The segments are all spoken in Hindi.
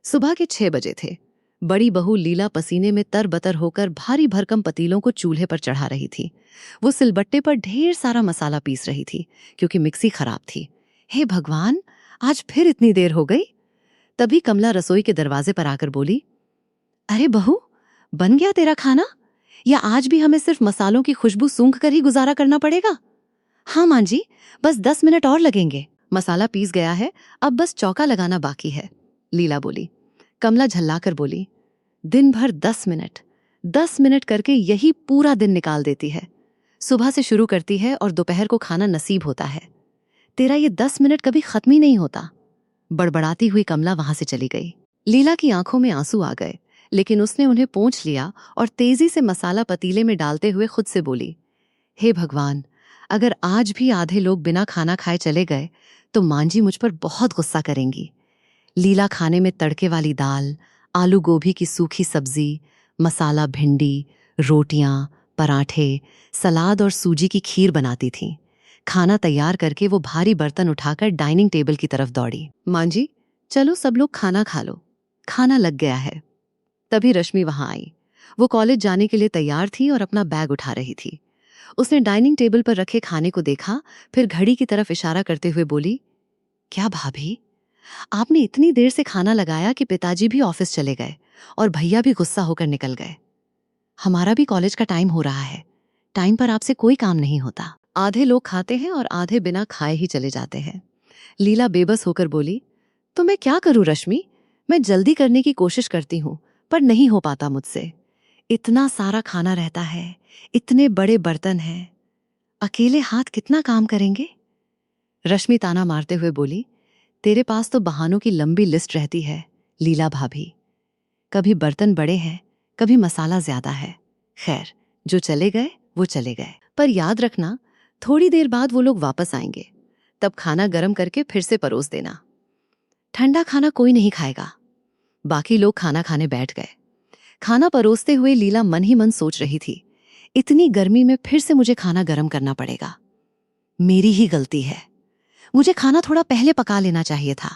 सुबह के 6 बजे थे। बड़ी बहू लीला पसीने में तरबतर होकर भारी भरकम पतीलों को चूल्हे पर चढ़ा रही थी। वो सिलबट्टे पर ढेर सारा मसाला पीस रही थी क्योंकि मिक्सी खराब थी। हे भगवान, आज फिर इतनी देर हो गई। तभी कमला रसोई के दरवाजे पर आकर बोली, अरे बहू, बन गया तेरा खाना? या आज भी हमें सिर्फ मसालों की खुशबू सूंघ कर ही गुजारा करना पड़ेगा? हाँ मां जी, बस 10 मिनट और लगेंगे। मसाला पीस गया है, अब बस चौका लगाना बाकी है, लीला बोली। कमला झल्लाकर बोली, दिन भर 10 मिनट करके यही पूरा दिन निकाल देती है। सुबह से शुरू करती है और दोपहर को खाना नसीब होता है। तेरा ये 10 मिनट कभी खत्म ही नहीं होता। बड़बड़ाती हुई कमला वहां से चली गई। लीला की आंखों में आंसू आ गए, लेकिन उसने उन्हें पोंछ लिया और तेजी से मसाला पतीले में डालते हुए खुद से बोली, हे भगवान, अगर आज भी आधे लोग बिना खाना खाए चले गए तो मां जी मुझ पर बहुत गुस्सा करेंगी। लीला खाने में तड़के वाली दाल, आलू गोभी की सूखी सब्जी, मसाला भिंडी, रोटियां, पराठे, सलाद और सूजी की खीर बनाती थी। खाना तैयार करके वो भारी बर्तन उठाकर डाइनिंग टेबल की तरफ दौड़ी। मां जी, चलो सब लोग खाना खा लो, खाना लग गया है। तभी रश्मि वहां आई। वो कॉलेज जाने के लिए तैयार थी और अपना बैग उठा रही थी। उसने डाइनिंग टेबल पर रखे खाने को देखा, फिर घड़ी की तरफ इशारा करते हुए बोली, क्या भाभी, आपने इतनी देर से खाना लगाया कि पिताजी भी ऑफिस चले गए और भैया भी गुस्सा होकर निकल गए। हमारा भी कॉलेज का टाइम हो रहा है। टाइम पर आपसे कोई काम नहीं होता। आधे लोग खाते हैं और आधे बिना खाए ही चले जाते हैं। लीला बेबस होकर बोली, तो मैं क्या करूं रश्मि? मैं जल्दी करने की कोशिश करती हूं, पर नहीं हो पाता मुझसे। इतना सारा खाना रहता है, इतने बड़े बर्तन हैं, अकेले हाथ कितना काम करेंगे? रश्मि ताना मारते हुए बोली, तेरे पास तो बहानों की लंबी लिस्ट रहती है लीला भाभी। कभी बर्तन बड़े हैं, कभी मसाला ज्यादा है। खैर, जो चले गए वो चले गए, पर याद रखना, थोड़ी देर बाद वो लोग वापस आएंगे। तब खाना गर्म करके फिर से परोस देना। ठंडा खाना कोई नहीं खाएगा। बाकी लोग खाना खाने बैठ गए। खाना परोसते हुए लीला मन ही मन सोच रही थी, इतनी गर्मी में फिर से मुझे खाना गर्म करना पड़ेगा। मेरी ही गलती है, मुझे खाना थोड़ा पहले पका लेना चाहिए था।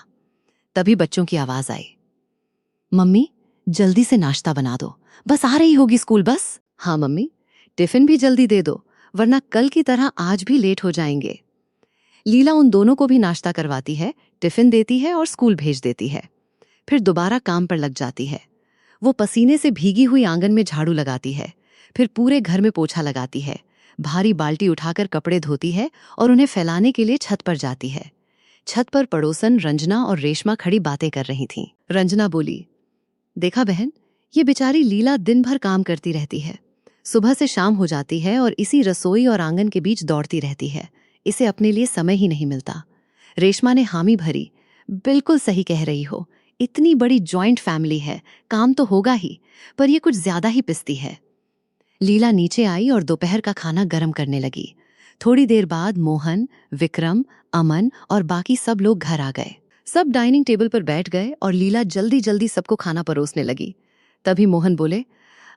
तभी बच्चों की आवाज आई, मम्मी, जल्दी से नाश्ता बना दो, बस आ रही होगी स्कूल बस। हाँ मम्मी, टिफिन भी जल्दी दे दो, वरना कल की तरह आज भी लेट हो जाएंगे। लीला उन दोनों को भी नाश्ता करवाती है, टिफिन देती है और स्कूल भेज देती है। फिर दोबारा काम पर लग जाती है। वो पसीने से भीगी हुई आंगन में झाड़ू लगाती है, फिर पूरे घर में पोछा लगाती है, भारी बाल्टी उठाकर कपड़े धोती है और उन्हें फैलाने के लिए छत पर जाती है। छत पर पड़ोसन रंजना और रेशमा खड़ी बातें कर रही थीं। रंजना बोली, देखा बहन, ये बेचारी लीला दिन भर काम करती रहती है। सुबह से शाम हो जाती है और इसी रसोई और आंगन के बीच दौड़ती रहती है। इसे अपने लिए समय ही नहीं मिलता। रेशमा ने हामी भरी, बिल्कुल सही कह रही हो। इतनी बड़ी जॉइंट फैमिली है, काम तो होगा ही, पर ये कुछ ज्यादा ही पिसती है। लीला नीचे आई और दोपहर का खाना गर्म करने लगी। थोड़ी देर बाद मोहन, विक्रम, अमन और बाकी सब लोग घर आ गए। सब डाइनिंग टेबल पर बैठ गए और लीला जल्दी जल्दी सबको खाना परोसने लगी। तभी मोहन बोले,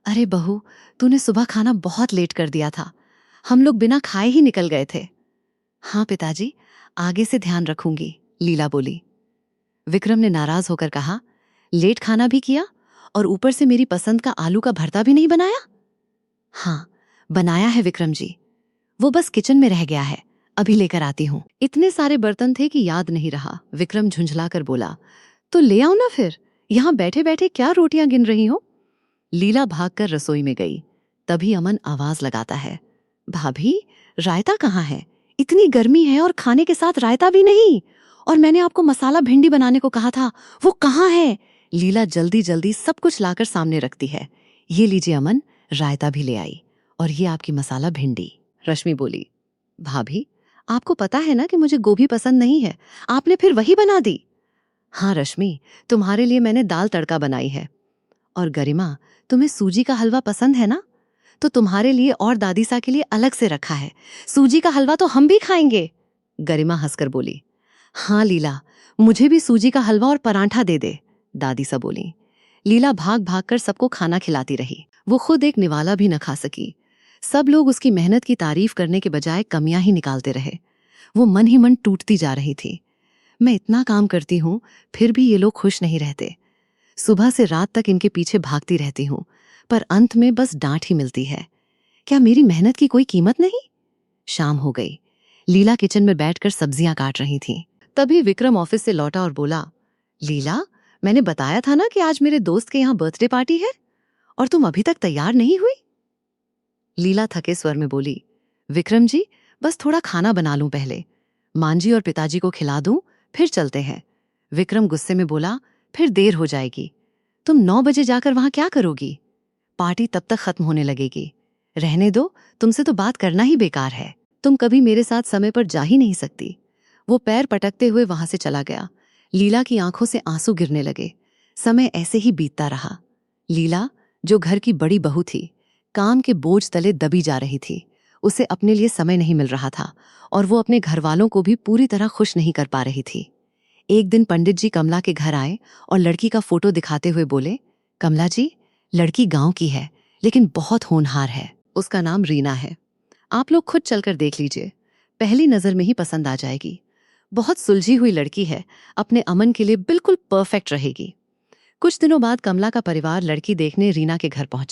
अरे बहू, तूने सुबह खाना बहुत लेट कर दिया था। हम लोग बिना खाए ही निकल गए थे। हाँ पिताजी, आगे से ध्यान रखूंगी, लीला बोली। विक्रम ने नाराज होकर कहा, लेट खाना भी किया और ऊपर से मेरी पसंद का आलू का भरता भी नहीं बनाया? हाँ, बनाया है विक्रम जी, वो बस किचन में रह गया है, अभी लेकर आती हूँ। इतने सारे बर्तन थे कि याद नहीं रहा। विक्रम झुंझलाकर बोला, तो ले आओ ना फिर, यहाँ बैठे बैठे क्या रोटियां गिन रही हो? लीला भागकर रसोई में गई। तभी अमन आवाज लगाता है, भाभी, रायता कहाँ है? इतनी गर्मी है और खाने के साथ रायता भी नहीं। और मैंने आपको मसाला भिंडी बनाने को कहा था, वो कहाँ है? लीला जल्दी जल्दी सब कुछ लाकर सामने रखती है। ये लीजिए अमन, रायता भी ले आई, और ये आपकी मसाला भिंडी। रश्मि बोली, भाभी, आपको पता है ना कि मुझे गोभी पसंद नहीं है, आपने फिर वही बना दी। हाँ रश्मि, तुम्हारे लिए मैंने दाल तड़का बनाई है। और गरिमा, तुम्हें सूजी का हलवा पसंद है ना? तो तुम्हारे लिए और दादीसा के लिए अलग से रखा है। सूजी का हलवा तो हम भी खाएंगे। गरिमा हंसकर बोली, हाँ लीला, मुझे भी सूजी का हलवा और परांठा दे दे, दादीसा बोली। लीला भाग भाग कर सबको खाना खिलाती रही। वो खुद एक निवाला भी न खा सकी। सब लोग उसकी मेहनत की तारीफ करने के बजाय कमियां ही निकालते रहे। वो मन ही मन टूटती जा रही थी। मैं इतना काम करती हूँ, फिर भी ये लोग खुश नहीं रहते। सुबह से रात तक इनके पीछे भागती रहती हूँ, पर अंत में बस डांट ही मिलती है। क्या मेरी मेहनत की कोई कीमत नहीं? शाम हो गई। लीला किचन में बैठकर सब्जियां काट रही थी। तभी विक्रम ऑफिस से लौटा और बोला, लीला, मैंने बताया था ना कि आज मेरे दोस्त के यहाँ बर्थडे पार्टी है, और तुम अभी तक तैयार नहीं हुई? लीला थके स्वर में बोली, विक्रम जी, बस थोड़ा खाना बना लूं पहले, मांजी और पिताजी को खिला दूं, फिर चलते हैं। विक्रम गुस्से में बोला, फिर देर हो जाएगी। तुम 9 बजे जाकर वहां क्या करोगी? पार्टी तब तक खत्म होने लगेगी। रहने दो, तुमसे तो बात करना ही बेकार है। तुम कभी मेरे साथ समय पर जा ही नहीं सकती। वो पैर पटकते हुए वहां से चला गया। लीला की आंखों से आंसू गिरने लगे। समय ऐसे ही बीतता रहा। लीला, जो घर की बड़ी बहू थी, काम के बोझ तले दबी जा रही थी। उसे अपने लिए समय नहीं मिल रहा था, और वो अपने घर वालों को भी पूरी तरह खुश नहीं कर पा रही थी। एक दिन पंडित जी कमला के घर आए और लड़की का फोटो दिखाते हुए बोले, कमला जी, लड़की गांव की है, लेकिन बहुत होनहार है। उसका नाम रीना है। आप लोग खुद चलकर देख लीजिए, पहली नजर में ही पसंद आ जाएगी। बहुत सुलझी हुई लड़की है, अपने अमन के लिए बिल्कुल परफेक्ट रहेगी। कुछ दिनों बाद कमला का परिवार लड़की देखने रीना के घर पहुंचा।